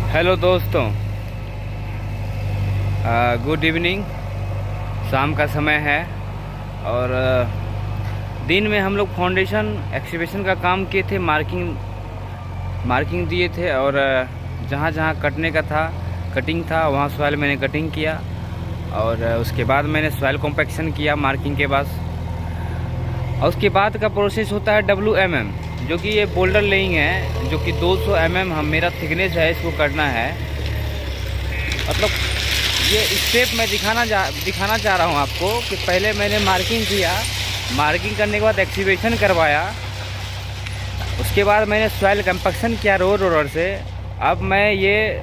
Hello दोस्तों, good evening. शाम का समय है और दिन में हम लोग फाउंडेशन एक्सीवेशन का काम किए थे। मार्किंग दिए थे और जहाँ जहाँ कटने का था, कटिंग था, वहाँ सॉइल मैंने कटिंग किया और उसके बाद मैंने सॉइल कॉम्पैक्शन किया मार्किंग के बाद। और उसके बाद का प्रोसेस होता है WMM, जो कि ये बोल्डर लेइंग है, जो कि 200 mm मेरा थिकनेस है, इसको करना है। मतलब ये स्टेप मैं दिखाना चाह रहा हूँ आपको कि पहले मैंने मार्किंग किया, मार्किंग करने के बाद एक्सीवेशन करवाया, उसके बाद मैंने सॉइल कंपैक्शन किया रोलर से। अब मैं ये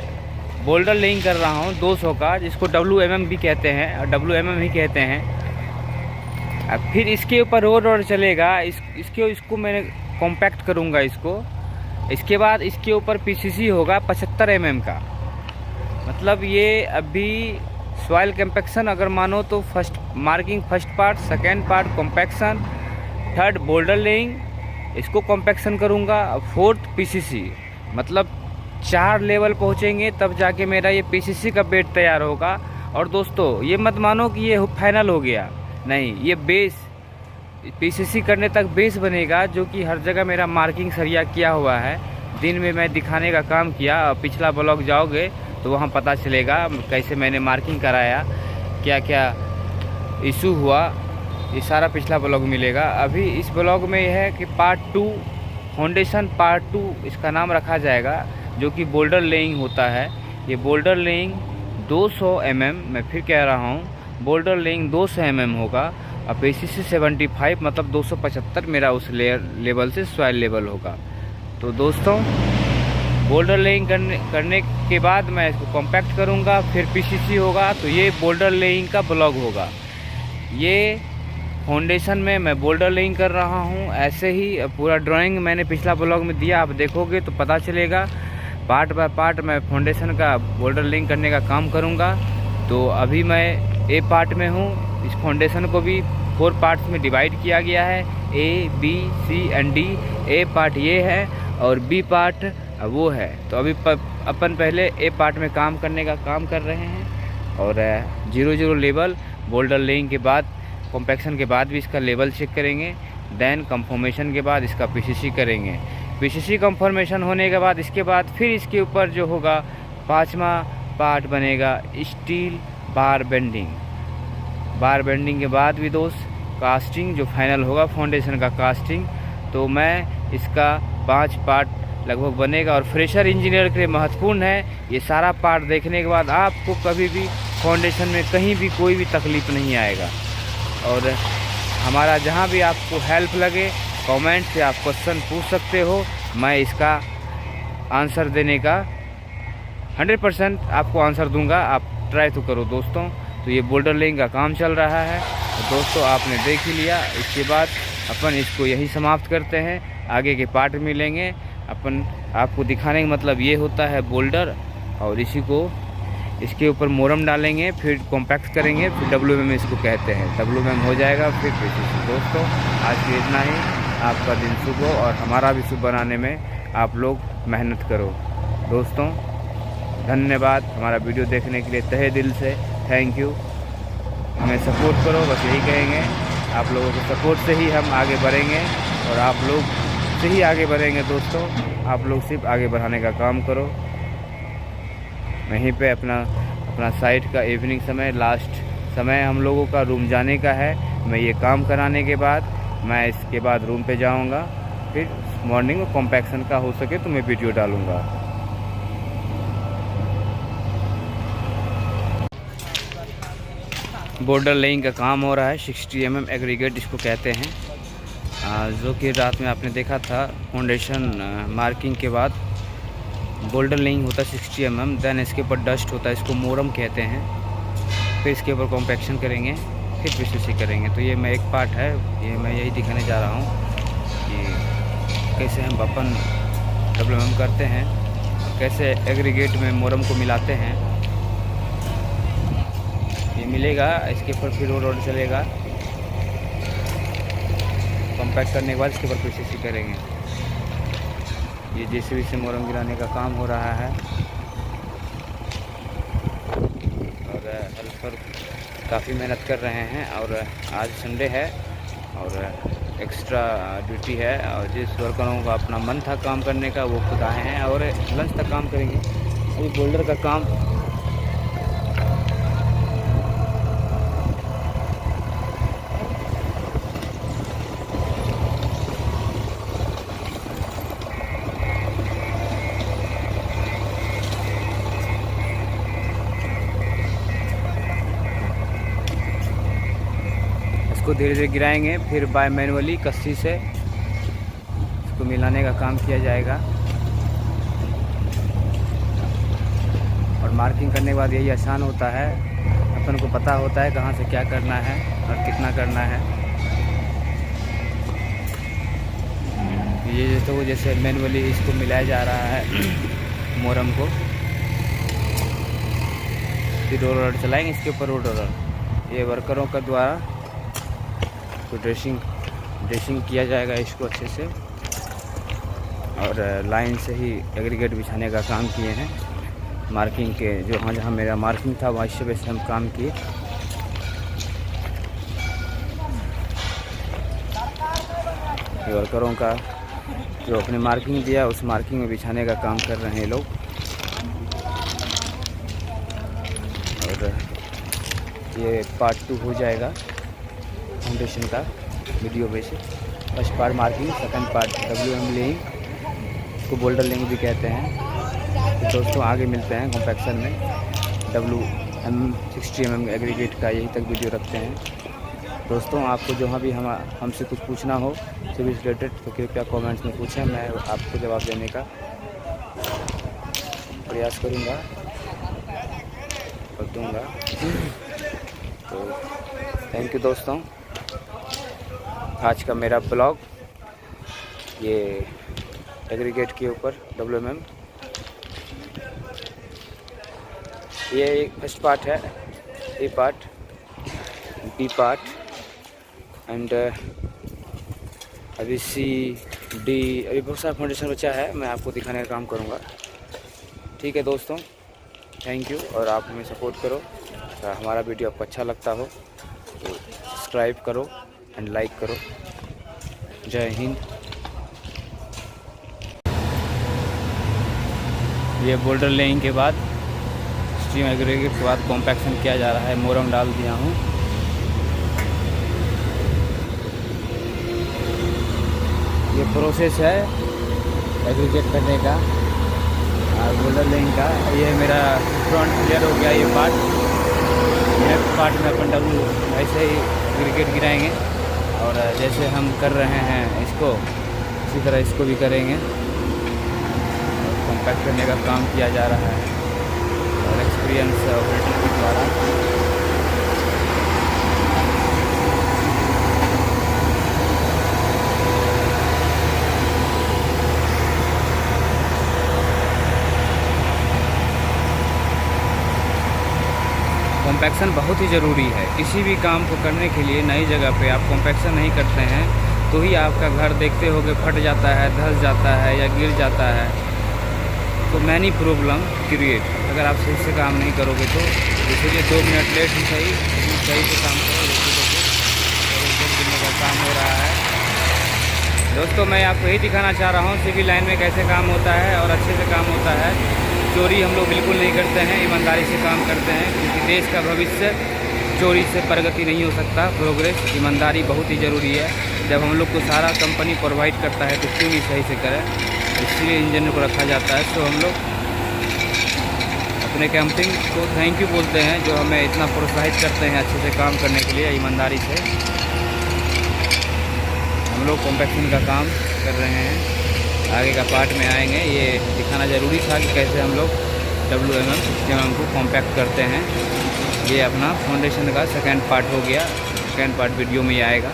बोल्डर लेइंग कर रहा हूँ 200 का, जिसको WMM भी कहते हैं और WMM ही कहते हैं। अब फिर इसके ऊपर रोलर चलेगा, इसको मैंने कॉम्पैक्ट करूँगा इसको। इसके बाद इसके ऊपर PCC होगा 75 mm का। मतलब ये अभी सॉइल कंपैक्शन अगर मानो तो first marking, first part, second part compaction, third boulder laying, इसको कॉम्पैक्शन करूँगा, फोर्थ PCC। मतलब 4 लेवल पहुँचेंगे तब जाके मेरा ये PCC का बेड तैयार होगा। और दोस्तों ये मत मानो कि ये फाइनल हो गया, नहीं, ये बेस PCC करने तक बेस बनेगा, जो कि हर जगह मेरा मार्किंग सरिया किया हुआ है। दिन में मैं दिखाने का काम किया, पिछला ब्लॉग जाओगे तो वहाँ पता चलेगा कैसे मैंने मार्किंग कराया, क्या क्या इशू हुआ, ये सारा पिछला ब्लॉग मिलेगा। अभी इस ब्लॉग में यह है कि पार्ट 2 फाउंडेशन, पार्ट 2 इसका नाम रखा जाएगा, जो कि बोल्डर लेइंग होता है। ये बोल्डर लेइंग 200 mm, मैं फिर कह रहा हूँ, बोल्डर लेइंग 200 mm होगा और PCC 75, मतलब 275 मेरा उस लेवल से सॉइल लेवल होगा। तो दोस्तों बोल्डर लेइंग करने के बाद मैं इसको कॉम्पैक्ट करूँगा, फिर PCC होगा। तो ये बोल्डर लेइंग का ब्लॉग होगा। ये फाउंडेशन में मैं बोल्डर लेइंग कर रहा हूँ। ऐसे ही पूरा ड्राइंग मैंने पिछला ब्लॉग में दिया, आप देखोगे तो पता चलेगा। पार्ट बाय पार्ट मैं फाउंडेशन का बोल्डर लेइंग करने का काम करूँगा। तो अभी मैं A पार्ट में हूँ। इस फाउंडेशन को भी 4 पार्ट्स में डिवाइड किया गया है, A, B, C and D। A part ये है और B पार्ट वो है। तो अभी अपन पहले A पार्ट में काम करने का काम कर रहे हैं और 0 लेवल बोल्डर लेइंग के बाद, कॉम्पैक्शन के बाद भी इसका लेवल चेक करेंगे। देन कंफर्मेशन के बाद इसका PCC करेंगे। PCC कंफर्मेशन होने के बाद इसके बाद फिर इसके ऊपर जो होगा 5वां पार्ट बनेगा स्टील बार बेंडिंग। बार बेंडिंग के बाद भी दोस्त कास्टिंग जो फाइनल होगा, फाउंडेशन का कास्टिंग। तो मैं इसका 5 पार्ट लगभग बनेगा और फ्रेशर इंजीनियर के लिए महत्वपूर्ण है। ये सारा पार्ट देखने के बाद आपको कभी भी फाउंडेशन में कहीं भी कोई भी तकलीफ़ नहीं आएगा। और हमारा जहाँ भी आपको हेल्प लगे, कमेंट से आप क्वेश्चन पूछ सकते हो, मैं इसका आंसर देने का 100% आपको आंसर दूंगा। आप ट्राई तो करो दोस्तों। तो ये बोल्डर लेइंग का काम चल रहा है तो दोस्तों आपने देख ही लिया। इसके बाद अपन इसको यही समाप्त करते हैं, आगे के पार्ट मिलेंगे। अपन आपको दिखाने का मतलब ये होता है बोल्डर, और इसी को इसके ऊपर मोरम डालेंगे, फिर कॉम्पैक्ट करेंगे, फिर WMM इसको कहते हैं। WMM हो जाएगा फिर PCC। दोस्तों आज के इतना ही। आपका दिन शुभ हो और हमारा भी शुभ बनाने में आप लोग मेहनत करो। दोस्तों धन्यवाद हमारा वीडियो देखने के लिए, तहे दिल से थैंक यू। हमें सपोर्ट करो, बस यही कहेंगे। आप लोगों के सपोर्ट से ही हम आगे बढ़ेंगे और आप लोग से ही आगे बढ़ेंगे। दोस्तों आप लोग सिर्फ आगे बढ़ाने का काम करो। वहीं पे अपना साइट का इवनिंग समय, लास्ट समय हम लोगों का रूम जाने का है। मैं ये काम कराने के बाद मैं इसके बाद रूम पे जाऊंगा, फिर मॉर्निंग में कॉम्पैक्शन का हो सके तो मैं वीडियो डालूंगा। बोल्डर लेइंग का काम हो रहा है, 60 mm एग्रीगेट इसको कहते हैं, जो कि रात में आपने देखा था। फाउंडेशन मार्किंग के बाद बोल्डर लेइंग होता है 60 mm। देन इसके ऊपर डस्ट होता है, इसको मोरम कहते हैं। फिर इसके ऊपर कॉम्पैक्शन करेंगे, फिर PCC करेंगे। तो ये मैं एक पार्ट है, ये मैं यही दिखाने जा रहा हूँ कि कैसे हम अपन WMM करते हैं, कैसे एग्रीगेट में मोरम को मिलाते हैं। ये मिलेगा, इसके ऊपर फिर रोड चलेगा, कॉम्पैक्ट करने के बाद इसके ऊपर PCC करेंगे। ये JCB से मोरम गिराने का काम हो रहा है। हेल्पर काफ़ी मेहनत कर रहे हैं। और आज संडे है और एक्स्ट्रा ड्यूटी है, और जिस वर्करों का अपना मन था काम करने का वो खुद आए हैं और लंच तक काम करेंगे। अभी बोल्डर का काम इसको धीरे धीरे गिराएंगे, फिर बाय मैनुअली कस्सी से इसको मिलाने का काम किया जाएगा। और मार्किंग करने के बाद यही आसान होता है, अपन को पता होता है कहाँ से क्या करना है और कितना करना है। ये तो जैसे मैनुअली इसको मिलाया जा रहा है मोरम को, फिर रोलर चलाएंगे इसके ऊपर रोलर। ये वर्करों का द्वारा तो ड्रेसिंग किया जाएगा इसको अच्छे से, और लाइन से ही एग्रीगेट बिछाने का काम किए हैं। मार्किंग के जहाँ मेरा मार्किंग था वहाँ से हम काम किए। वर्करों का जो अपने मार्किंग दिया उस मार्किंग में बिछाने का काम कर रहे हैं लोग। और ये पार्ट 2 हो जाएगा फाउंडेशन का वीडियो में से। First part marking, second part WM laying, इसको बोल्डर लेइंग भी कहते हैं। तो दोस्तों आगे मिलते हैं कॉम्पैक्शन में। WM 60 mm एग्रीगेट का यही तक वीडियो रखते हैं। दोस्तों आपको जहाँ भी हमसे कुछ पूछना हो सिविल रिलेटेड तो कृपया कमेंट्स में पूछें, मैं आपको जवाब देने का प्रयास करूँगा और दूँगा। तो थैंक यू दोस्तों। आज का मेरा ब्लॉग ये एग्रीगेट के ऊपर WM, ये एक फर्स्ट पार्ट है, ए पार्ट, बी पार्ट एंड अभी C D, अभी बहुत सारा फाउंडेशन बचा है, मैं आपको दिखाने का काम करूँगा। ठीक है दोस्तों, थैंक यू। और आप हमें सपोर्ट करो, हमारा वीडियो आपको अच्छा लगता हो तो सब्सक्राइब करो एंड लाइक करो। जय हिंद। ये बोल्डर लेइंग के बाद स्ट्रीम एग्रीगेट के बाद कॉम्पैक्शन किया जा रहा है। मोरम डाल दिया हूँ। ये प्रोसेस है एग्रीगेट करने का और बोल्डर लेइंग का। ये मेरा फ्रंट क्लियर हो गया ये पार्ट। नेक्स्ट पार्ट में अपन ऐसे ही एग्रीगेट गिराएंगे और जैसे हम कर रहे हैं इसको इसी तरह इसको भी करेंगे। कॉम्पैक्ट करने का काम किया जा रहा है और एक्सपीरियंस ऑपरेटर के द्वारा। कॉम्पैक्शन बहुत ही ज़रूरी है। किसी भी काम को करने के लिए नई जगह पे आप कॉम्पैक्शन नहीं करते हैं तो ही आपका घर देखते होगे फट जाता है, धंस जाता है या गिर जाता है। तो मैनी प्रॉब्लम क्रिएट अगर आप सही से काम नहीं करोगे तो। इसलिए 2 मिनट लेट ही सही से काम करो। गिरने का काम हो रहा है। दोस्तों मैं आपको यही दिखाना चाह रहा हूँ सिविल लाइन में कैसे काम होता है और अच्छे से काम होता है। चोरी हम लोग बिल्कुल नहीं करते हैं, ईमानदारी से काम करते हैं, क्योंकि देश का भविष्य चोरी से प्रगति नहीं हो सकता। प्रोग्रेस ईमानदारी बहुत ही ज़रूरी है। जब हम लोग को सारा कंपनी प्रोवाइड करता है तो क्यों नहीं सही से करें। इसलिए इंजीनियर को रखा जाता है। तो हम लोग अपने कैंपिंग को थैंक यू बोलते हैं जो हमें इतना प्रोत्साहित करते हैं अच्छे से काम करने के लिए ईमानदारी से। हम लोग कॉम्पैक्शन का काम कर रहे हैं। आगे का पार्ट में आएंगे। ये दिखाना ज़रूरी था कि कैसे हम लोग WM 60 mm को कॉम्पैक्ट करते हैं। ये अपना फाउंडेशन का सेकंड पार्ट हो गया। सेकंड पार्ट वीडियो में आएगा।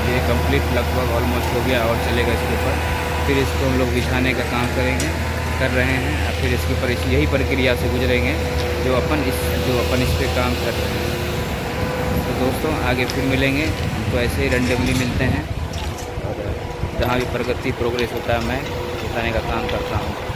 ये कंप्लीट लगभग ऑलमोस्ट हो गया और चलेगा इसके ऊपर। फिर इसको हम लोग बिछाने का काम कर रहे हैं और फिर इसके ऊपर यही प्रक्रिया से गुजरेंगे जो अपन इस पे काम कर रहे हैं। तो दोस्तों आगे फिर मिलेंगे। तो ऐसे ही रैंडमली मिलते हैं और जहाँ भी प्रगति प्रोग्रेस होता है मैं बताने का काम करता हूँ।